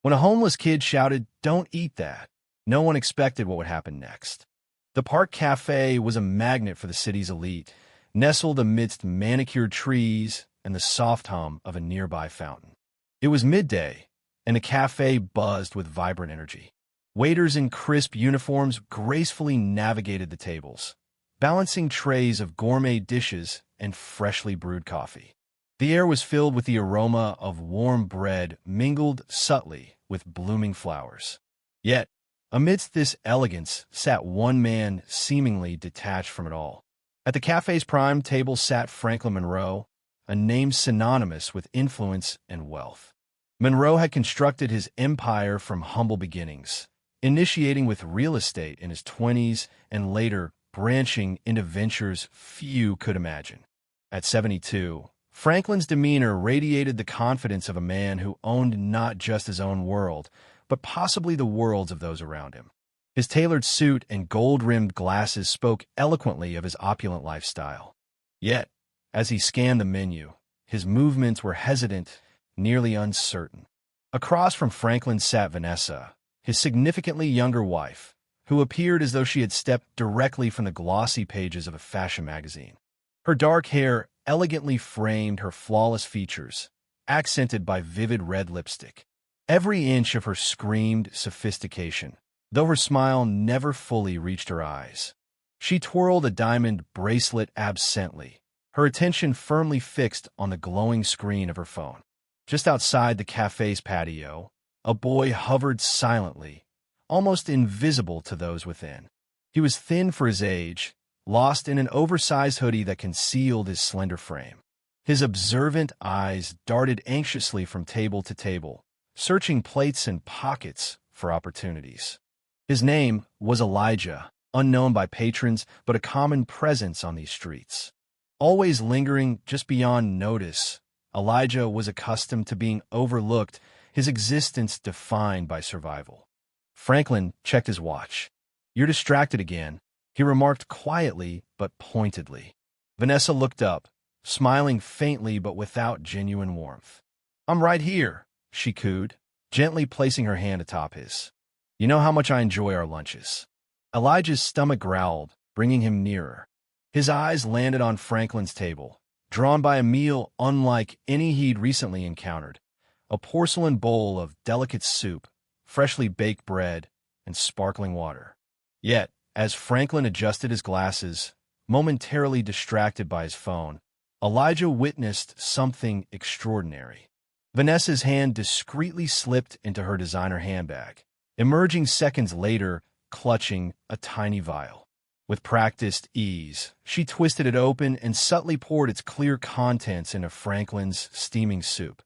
When a homeless kid shouted, "Don't eat that," no one expected what would happen next. The Park Cafe was a magnet for the city's elite, nestled amidst manicured trees and the soft hum of a nearby fountain. It was midday, and the cafe buzzed with vibrant energy. Waiters in crisp uniforms gracefully navigated the tables, balancing trays of gourmet dishes and freshly brewed coffee. The air was filled with the aroma of warm bread mingled subtly with blooming flowers. Yet, amidst this elegance sat one man seemingly detached from it all. At the cafe's prime table sat Franklin Monroe, a name synonymous with influence and wealth. Monroe had constructed his empire from humble beginnings, initiating with real estate in his 20s and later branching into ventures few could imagine. At 72, Franklin's demeanor radiated the confidence of a man who owned not just his own world, but possibly the worlds of those around him. His tailored suit and gold-rimmed glasses spoke eloquently of his opulent lifestyle. Yet, as he scanned the menu, his movements were hesitant, nearly uncertain. Across from Franklin sat Vanessa, his significantly younger wife, who appeared as though she had stepped directly from the glossy pages of a fashion magazine. Her dark hair elegantly framed her flawless features, accented by vivid red lipstick. Every inch of her screamed sophistication, though her smile never fully reached her eyes. She twirled a diamond bracelet absently, her attention firmly fixed on the glowing screen of her phone. Just outside the cafe's patio, a boy hovered silently, almost invisible to those within. He was thin for his age, lost in an oversized hoodie that concealed his slender frame. His observant eyes darted anxiously from table to table, searching plates and pockets for opportunities. His name was Elijah, unknown by patrons but a common presence on these streets. Always lingering just beyond notice, Elijah was accustomed to being overlooked, his existence defined by survival. Franklin checked his watch. "You're distracted again," he remarked quietly but pointedly. Vanessa looked up, smiling faintly but without genuine warmth. "I'm right here," she cooed, gently placing her hand atop his. "You know how much I enjoy our lunches." Elijah's stomach growled, bringing him nearer. His eyes landed on Franklin's table, drawn by a meal unlike any he'd recently encountered, a porcelain bowl of delicate soup, freshly baked bread, and sparkling water. Yet, as Franklin adjusted his glasses, momentarily distracted by his phone, Elijah witnessed something extraordinary. Vanessa's hand discreetly slipped into her designer handbag, emerging seconds later, clutching a tiny vial. With practiced ease, she twisted it open and subtly poured its clear contents into Franklin's steaming soup,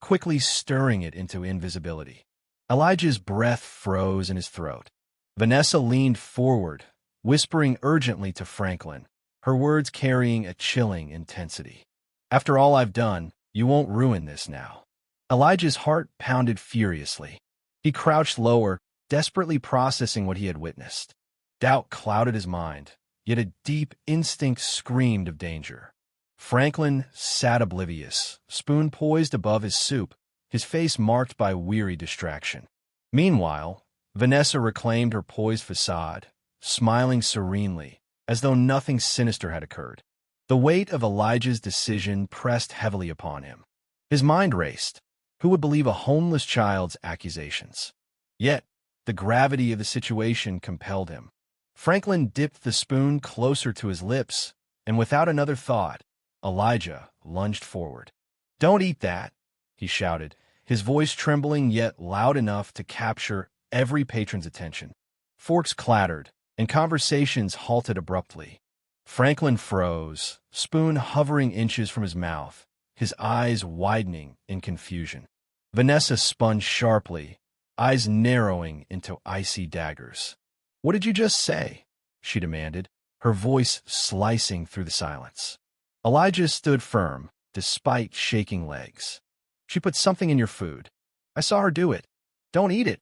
quickly stirring it into invisibility. Elijah's breath froze in his throat. Vanessa leaned forward, whispering urgently to Franklin, her words carrying a chilling intensity. "After all I've done, you won't ruin this now." Elijah's heart pounded furiously. He crouched lower, desperately processing what he had witnessed. Doubt clouded his mind, yet a deep instinct screamed of danger. Franklin sat oblivious, spoon poised above his soup, his face marked by weary distraction. Meanwhile, Vanessa reclaimed her poised facade, smiling serenely, as though nothing sinister had occurred. The weight of Elijah's decision pressed heavily upon him. His mind raced. Who would believe a homeless child's accusations? Yet, the gravity of the situation compelled him. Franklin dipped the spoon closer to his lips, and without another thought, Elijah lunged forward. "Don't eat that," he shouted, his voice trembling yet loud enough to capture every patron's attention. Forks clattered, and conversations halted abruptly. Franklin froze, spoon hovering inches from his mouth, his eyes widening in confusion. Vanessa spun sharply, eyes narrowing into icy daggers. "What did you just say?" she demanded, her voice slicing through the silence. Elijah stood firm, despite shaking legs. "She put something in your food. I saw her do it. Don't eat it."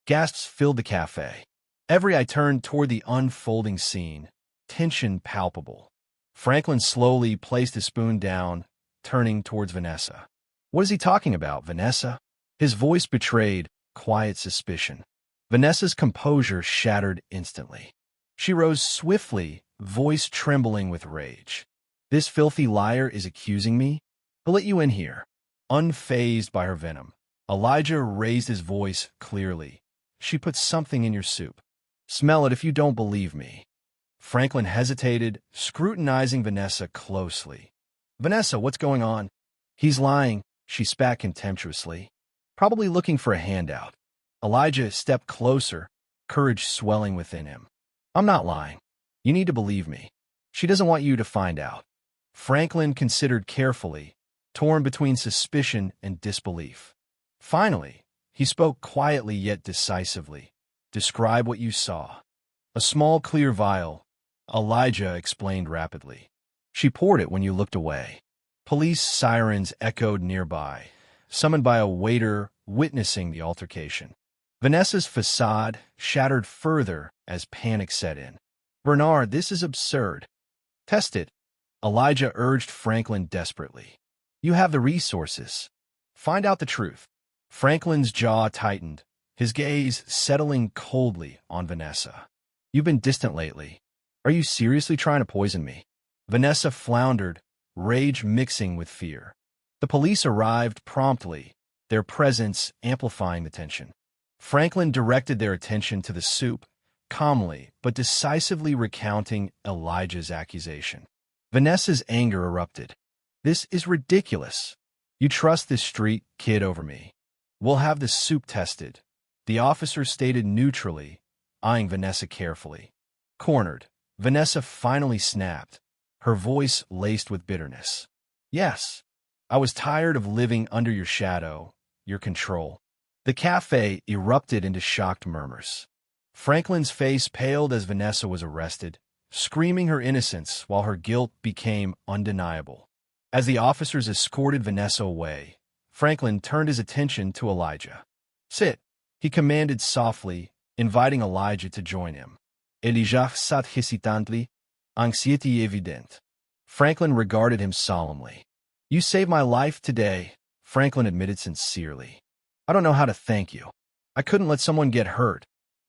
Gasps filled the cafe. Every eye turned toward the unfolding scene, tension palpable. Franklin slowly placed his spoon down, turning towards Vanessa. "What is he talking about, Vanessa?" His voice betrayed quiet suspicion. Vanessa's composure shattered instantly. She rose swiftly, voice trembling with rage. "This filthy liar is accusing me? He'll let you in here." Unfazed by her venom, Elijah raised his voice clearly. "She put something in your soup. Smell it if you don't believe me." Franklin hesitated, scrutinizing Vanessa closely. "Vanessa, what's going on?" "He's lying," she spat contemptuously. "Probably looking for a handout." Elijah stepped closer, courage swelling within him. "I'm not lying. You need to believe me. She doesn't want you to find out." Franklin considered carefully, torn between suspicion and disbelief. Finally, he spoke quietly yet decisively. "Describe what you saw." "A small clear vial," Elijah explained rapidly. "She poured it when you looked away." Police sirens echoed nearby, summoned by a waiter witnessing the altercation. Vanessa's facade shattered further as panic set in. "Bernard, this is absurd." "Test it," Elijah urged Franklin desperately. "You have the resources. Find out the truth." Franklin's jaw tightened, his gaze settling coldly on Vanessa. "You've been distant lately. Are you seriously trying to poison me?" Vanessa floundered, rage mixing with fear. The police arrived promptly, their presence amplifying the tension. Franklin directed their attention to the soup, calmly but decisively recounting Elijah's accusation. Vanessa's anger erupted. "This is ridiculous. You trust this street kid over me. We'll have the soup tested," the officer stated neutrally, eyeing Vanessa carefully. Cornered, Vanessa finally snapped, her voice laced with bitterness. "Yes, I was tired of living under your shadow, your control." The cafe erupted into shocked murmurs. Franklin's face paled as Vanessa was arrested, screaming her innocence while her guilt became undeniable. As the officers escorted Vanessa away, Franklin turned his attention to Elijah. "Sit," he commanded softly, inviting Elijah to join him. Elijah sat hesitantly, anxiety evident. Franklin regarded him solemnly. "You saved my life today," Franklin admitted sincerely. "I don't know how to thank you. I couldn't let someone get hurt,"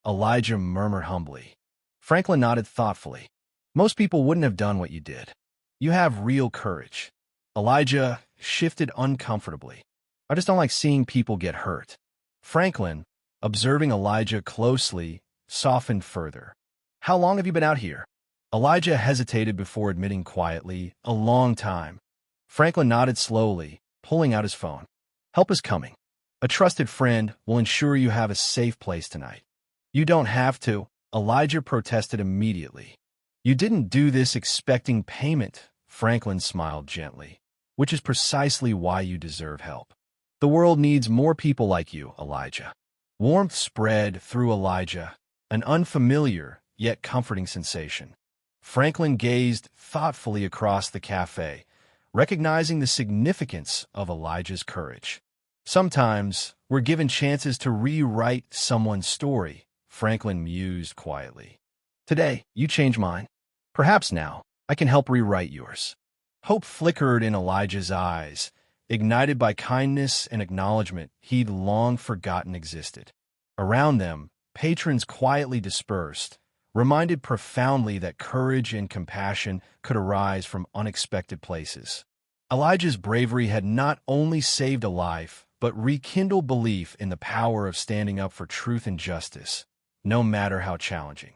Elijah murmured humbly. Franklin nodded thoughtfully. "Most people wouldn't have done what you did. You have real courage." Elijah shifted uncomfortably. "I just don't like seeing people get hurt." Franklin, observing Elijah closely, softened further. "How long have you been out here?" Elijah hesitated before admitting quietly, "A long time." Franklin nodded slowly, pulling out his phone. "Help is coming. A trusted friend will ensure you have a safe place tonight." "You don't have to," Elijah protested immediately. "You didn't do this expecting payment," Franklin smiled gently, "which is precisely why you deserve help. The world needs more people like you, Elijah." Warmth spread through Elijah, an unfamiliar yet comforting sensation. Franklin gazed thoughtfully across the cafe, recognizing the significance of Elijah's courage. "Sometimes we're given chances to rewrite someone's story," Franklin mused quietly. "Today, you changed mine. Perhaps now, I can help rewrite yours." Hope flickered in Elijah's eyes, ignited by kindness and acknowledgement he'd long forgotten existed. Around them, patrons quietly dispersed, reminded profoundly that courage and compassion could arise from unexpected places. Elijah's bravery had not only saved a life, but rekindled belief in the power of standing up for truth and justice, no matter how challenging.